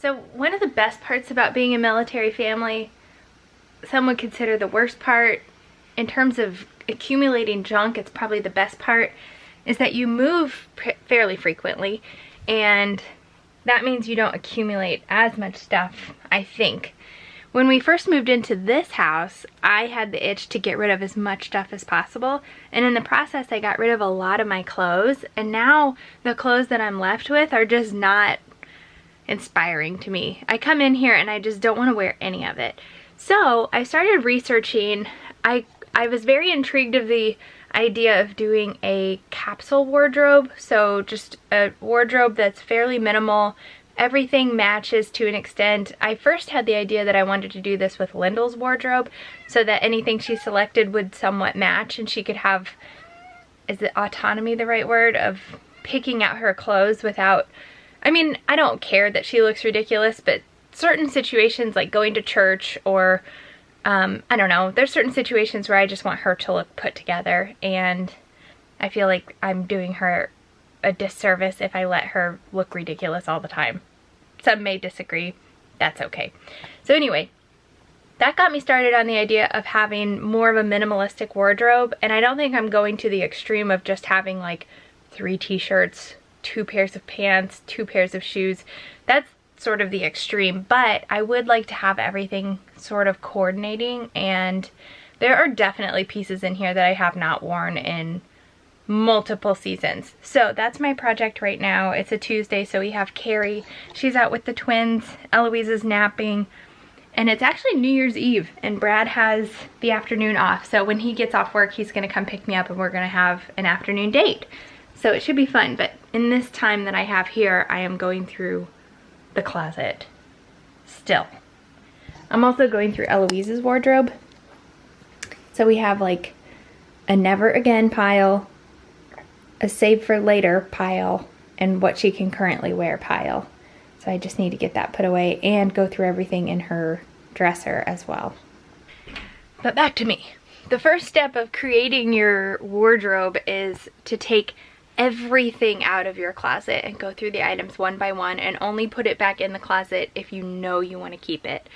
So one of the best parts about being a military family, some would consider the worst part, in terms of accumulating junk, it's probably the best part, is that you move fairly frequently, and that means you don't accumulate as much stuff, I think. When we first moved into this house, I had the itch to get rid of as much stuff as possible, and in the process I got rid of a lot of my clothes, and now the clothes that I'm left with are just not inspiring to me. I come in here and I just don't want to wear any of it. So I started researching. I was very intrigued of the idea of doing a capsule wardrobe, so just a wardrobe that's fairly minimal. Everything matches to an extent. I first had the idea that I wanted to do this with Lyndall's wardrobe, so that anything she selected would somewhat match and she could have, is it autonomy the right word, of picking out her clothes without, I mean, I don't care that she looks ridiculous, but certain situations like going to church or I don't know, there's certain situations where I just want her to look put together, and I feel like I'm doing her a disservice if I let her look ridiculous all the time. Some may disagree, that's okay. So anyway, that got me started on the idea of having more of a minimalistic wardrobe, and I don't think I'm going to the extreme of just having like 3 t-shirts, 2 pairs of pants, 2 pairs of shoes. That's sort of the extreme, but I would like to have everything sort of coordinating, and there are definitely pieces in here that I have not worn in multiple seasons. So that's my project right now. It's a Tuesday, so we have Carrie. She's out with the twins. Eloise is napping, and it's actually New Year's Eve, and Brad has the afternoon off. So when he gets off work, he's gonna come pick me up and we're gonna have an afternoon date. So it should be fun, but in this time that I have here, I am going through the closet still. I'm also going through Eloise's wardrobe. So we have like a never again pile, a save for later pile, and what she can currently wear pile. So I just need to get that put away and go through everything in her dresser as well. But back to me. The first step of creating your wardrobe is to take everything out of your closet and go through the items one by one, and only put it back in the closet if you know you want to keep it.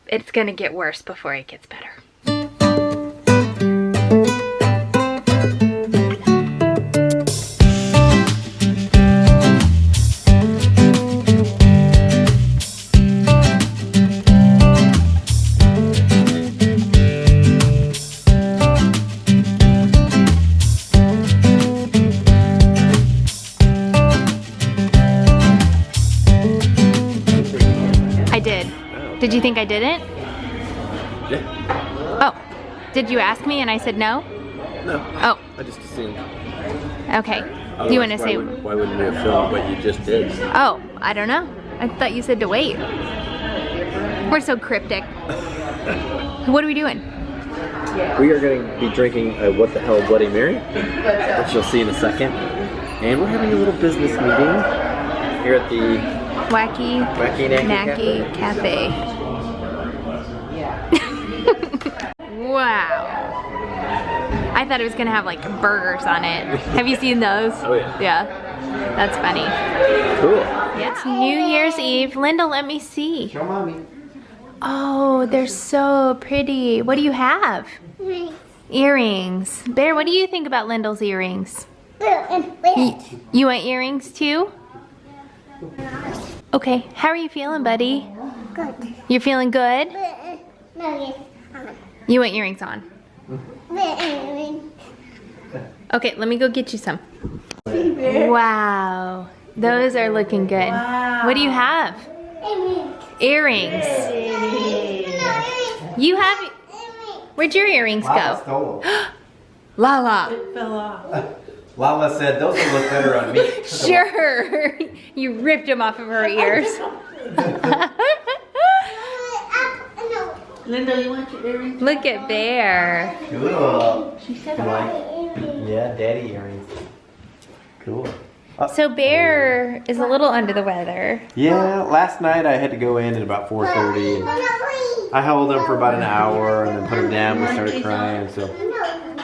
It's gonna get worse before it gets better. Did you think I didn't? Yeah. Oh, did you ask me and I said no? No. Oh. I just assumed. Okay. Do you want to say? Why wouldn't we have filmed what you just did? Oh, I don't know. I thought you said to wait. We're so cryptic. What are we doing? We are going to be drinking a What the Hell Bloody Mary, which you'll see in a second. And we're having a little business meeting here at the Wacky Nacky Cafe. Wow. I thought it was gonna have like burgers on it. Have you seen those? Oh yeah. Yeah. That's funny. Cool. Yeah. It's New Year's Eve. Linda, let me see. Show mommy. Oh, they're so pretty. What do you have? Earrings. Earrings. Bear, what do you think about Lyndall's earrings? You want earrings too? Okay, how are you feeling, buddy? Good. You're feeling good? No, You want earrings on? yes. Okay, let me go get you some. Wow, those are looking good. Wow. What do you have? Earrings. You have... Where'd your earrings go? Lala. Lala said those will look better on me. Sure. You ripped them off of her ears. Linda, you want your earrings? Look at Bear. Cool. She said Yeah, daddy earrings. Cool. So Bear is a little under the weather. Yeah, last night I had to go in at about 4:30. And I held him for about an hour and then put him down and started crying. So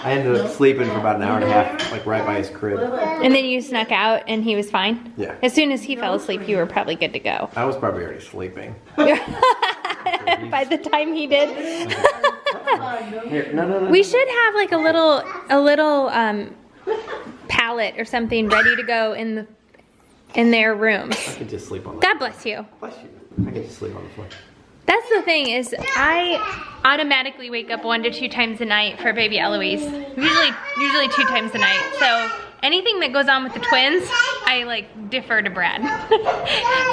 I ended up sleeping for about an hour and a half, like right by his crib. And then you snuck out and he was fine? Yeah. As soon as he fell asleep, you were probably good to go. I was probably already sleeping. By the time he did. Here, no. We should have like a little pallet or something ready to go in their rooms. I could just sleep on the God bless you. Bless you. I could just sleep on the floor. That's the thing is I automatically wake up 1 to 2 times a night for baby Eloise. Usually 2 times a night. So anything that goes on with the twins, I like defer to Brad.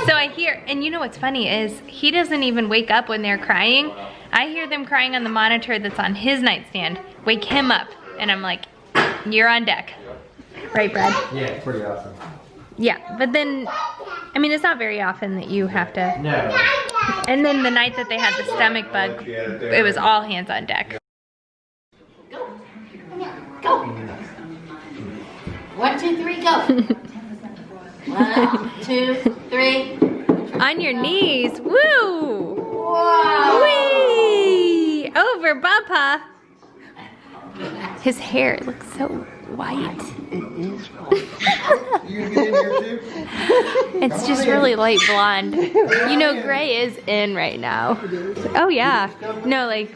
So I hear, and you know what's funny is he doesn't even wake up when they're crying. I hear them crying on the monitor that's on his nightstand. Wake him up. And I'm like, you're on deck. Right, Brad? Yeah, it's pretty awesome. Yeah, but then, I mean, it's not very often that you have to. No. And then the night that they had the stomach bug, it was all hands on deck. Go. 1, 2, 3, go. 1, 2, 3. On your knees, woo! Wow. Whee! Over, Bubba. His hair looks so white. It's just really light blonde. You know, gray is in right now. Oh yeah. No, like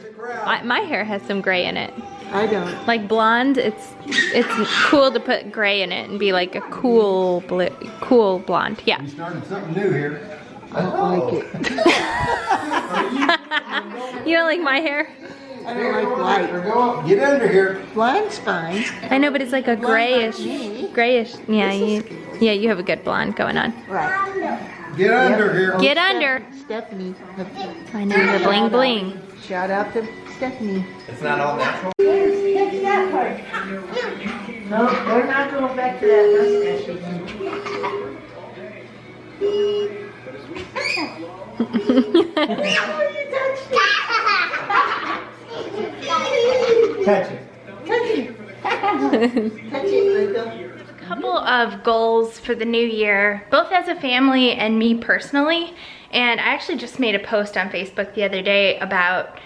my hair has some gray in it. I don't. Like blonde, it's cool to put gray in it and be like a cool blonde. Yeah. You started something new here. I don't like it. You don't like my hair? I don't like white. Go up, get under here. Blonde's fine. I know, but it's like a grayish. Yeah, you have a good blonde going on. Right. Get under here. Get under. Stephanie. I know the bling bling. Shout out to Stephanie. It's not all natural. No, we're not going back to that mustache again. Touch it. A couple of goals for the new year, both as a family and me personally. And I actually just made a post on Facebook the other day about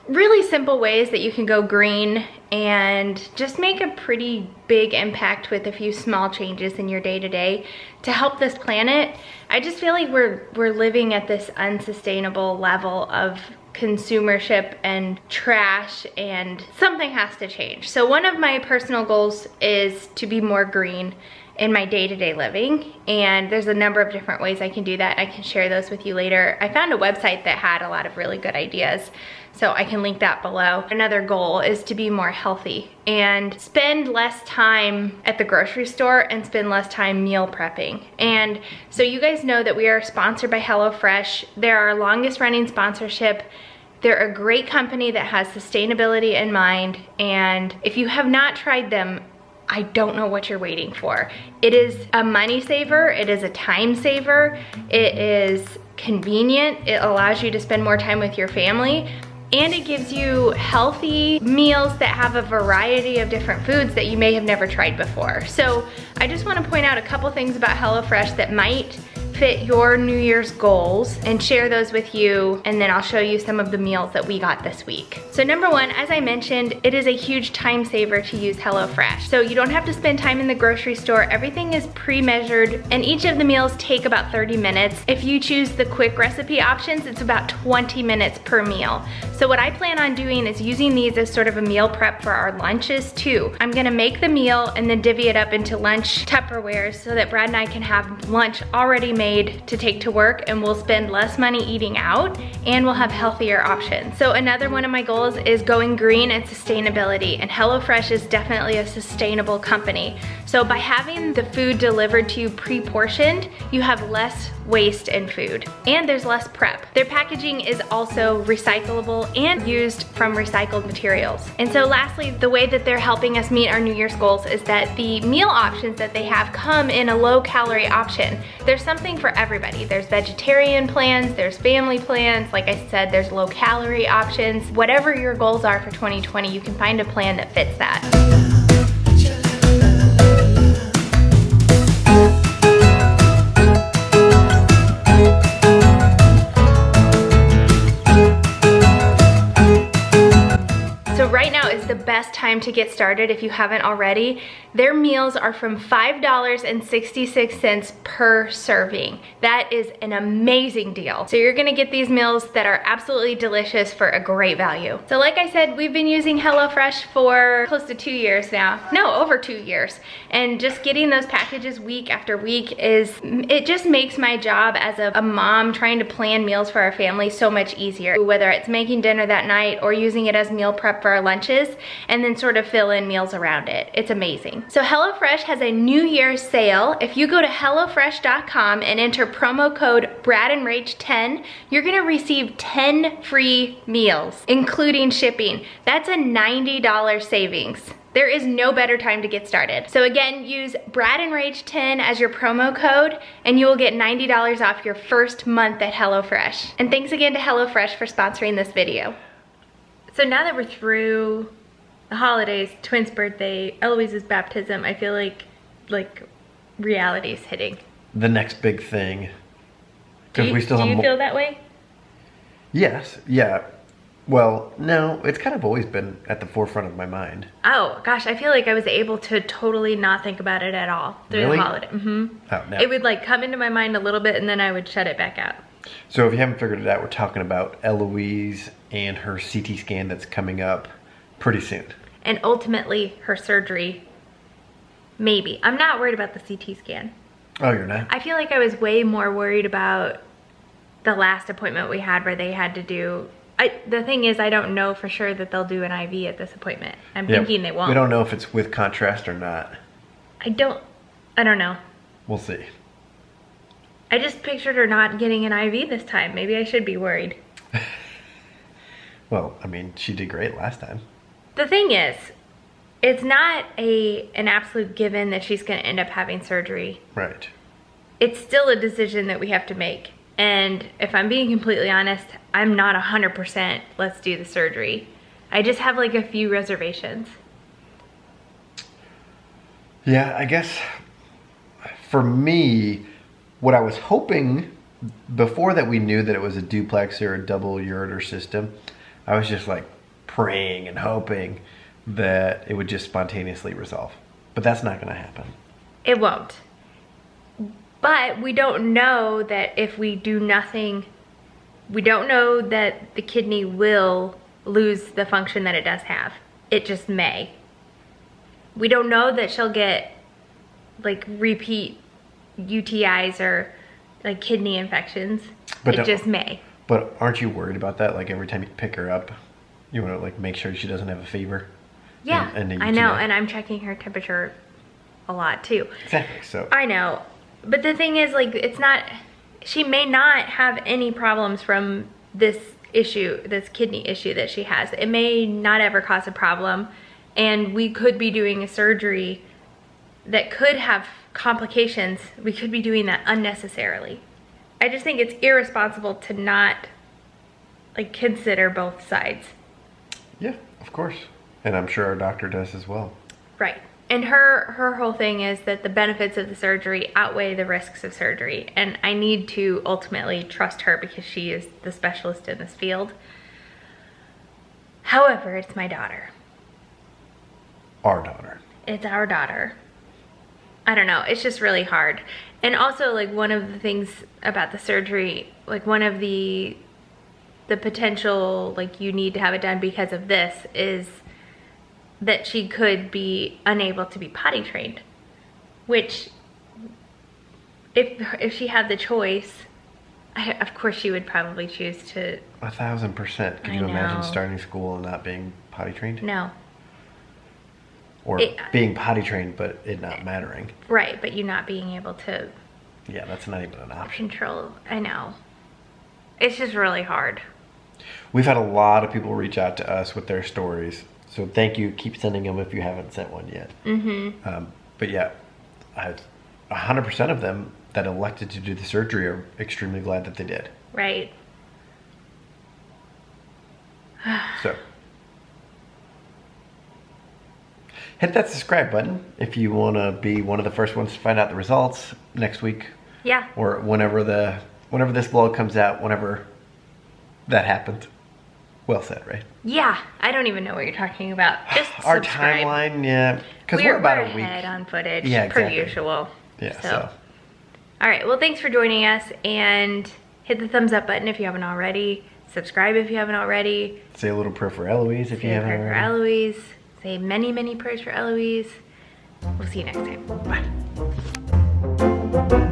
really simple ways that you can go green and just make a pretty big impact with a few small changes in your day-to-day to help this planet. I just feel like we're living at this unsustainable level of consumership and trash, and something has to change. So one of my personal goals is to be more green in my day-to-day living, and there's a number of different ways I can do that. I can share those with you later. I found a website that had a lot of really good ideas, so I can link that below. Another goal is to be more healthy and spend less time at the grocery store and spend less time meal prepping. And so you guys know that we are sponsored by HelloFresh. They're our longest running sponsorship. They're a great company that has sustainability in mind, and if you have not tried them, I don't know what you're waiting for. It is a money saver, it is a time saver, it is convenient, it allows you to spend more time with your family, and it gives you healthy meals that have a variety of different foods that you may have never tried before. So I just want to point out a couple things about HelloFresh that might fit your New Year's goals and share those with you, and then I'll show you some of the meals that we got this week. So number one, as I mentioned, it is a huge time saver to use HelloFresh. So you don't have to spend time in the grocery store. Everything is pre-measured, and each of the meals take about 30 minutes. If you choose the quick recipe options, it's about 20 minutes per meal. So what I plan on doing is using these as sort of a meal prep for our lunches too. I'm gonna make the meal and then divvy it up into lunch Tupperwares so that Brad and I can have lunch already made to take to work, and we'll spend less money eating out, and we'll have healthier options. So another one of my goals is going green and sustainability, and HelloFresh is definitely a sustainable company. So by having the food delivered to you pre-portioned, you have less waste in food, and there's less prep. Their packaging is also recyclable and used from recycled materials. And so lastly, the way that they're helping us meet our New Year's goals is that the meal options that they have come in a low-calorie option. There's something for everybody. There's vegetarian plans, there's family plans, like I said, there's low-calorie options. Whatever your goals are for 2020, you can find a plan that fits that. time to get started if you haven't already. Their meals are from $5.66 per serving. That is an amazing deal. So you're gonna get these meals that are absolutely delicious for a great value. So like I said, we've been using HelloFresh for close to 2 years now. No, over 2 years. And just getting those packages week after week it just makes my job as a mom trying to plan meals for our family so much easier. Whether it's making dinner that night or using it as meal prep for our lunches and then sort of fill in meals around it. It's amazing. So HelloFresh has a New Year's sale. If you go to HelloFresh.com and enter promo code BradandRach10, you're gonna receive 10 free meals, including shipping. That's a $90 savings. There is no better time to get started. So again, use BradandRach10 as your promo code and you will get $90 off your first month at HelloFresh. And thanks again to HelloFresh for sponsoring this video. So now that we're through the holidays, twins' birthday, Eloise's baptism, I feel like reality is hitting. The next big thing. Do you feel that way? Yes, yeah. Well, no, it's kind of always been at the forefront of my mind. Oh gosh, I feel like I was able to totally not think about it at all through Really? the holiday. Oh, no. It would like come into my mind a little bit and then I would shut it back out. So if you haven't figured it out, we're talking about Eloise and her CT scan that's coming up pretty soon. And ultimately her surgery, maybe. I'm not worried about the CT scan. Oh, you're not? I feel like I was way more worried about the last appointment we had where they had to do, the thing is I don't know for sure that they'll do an IV at this appointment. I'm thinking they won't. We don't know if it's with contrast or not. I don't know. We'll see. I just pictured her not getting an IV this time. Maybe I should be worried. Well, I mean, she did great last time. The thing is, it's not an absolute given that she's gonna end up having surgery. Right. It's still a decision that we have to make. And if I'm being completely honest, I'm not 100% let's do the surgery. I just have like a few reservations. Yeah, I guess for me, what I was hoping before that we knew that it was a duplex or a double ureter system, I was just like praying and hoping that it would just spontaneously resolve. But that's not gonna happen. It won't. But we don't know that if we do nothing, we don't know that the kidney will lose the function that it does have. It just may. We don't know that she'll get like repeat UTIs or like kidney infections. But it just may. But aren't you worried about that? Like every time you pick her up, you want to like make sure she doesn't have a fever? Yeah, and I know, and I'm checking her temperature a lot too. Exactly, so. I know, but the thing is like, it's not, she may not have any problems from this issue, this kidney issue that she has. It may not ever cause a problem, and we could be doing a surgery that could have complications. We could be doing that unnecessarily. I just think it's irresponsible to not like consider both sides. Yeah, of course. And I'm sure our doctor does as well. Right. And her whole thing is that the benefits of the surgery outweigh the risks of surgery. And I need to ultimately trust her because she is the specialist in this field. However, it's my daughter. Our daughter. It's our daughter. I don't know, it's just really hard. And also like one of the things about the surgery, like one of the potential like you need to have it done because of this is that she could be unable to be potty trained, which if she had the choice, of course she would probably choose to. 1000%. Could you imagine starting school and not being potty trained? No. Or being potty trained but it not mattering. Right, but you not being able to. Yeah, that's not even an option. Control, I know. It's just really hard. We've had a lot of people reach out to us with their stories. So thank you. Keep sending them if you haven't sent one yet. Mm-hmm. But yeah, 100% of them that elected to do the surgery are extremely glad that they did. Right. So hit that subscribe button if you want to be one of the first ones to find out the results next week. Yeah. Or whenever this vlog comes out, whenever that happens. Well said, right? Yeah, I don't even know what you're talking about. Just Our subscribe. timeline, yeah. Because we're about a week. ahead on footage, Yeah, per exactly. usual. Yeah, so. All right, well, thanks for joining us, and hit the thumbs up button if you haven't already. Subscribe if you haven't already. Say a little prayer for Eloise if you Say a haven't prayer for already. Eloise. Say many, many prayers for Eloise. We'll see you next time. Bye.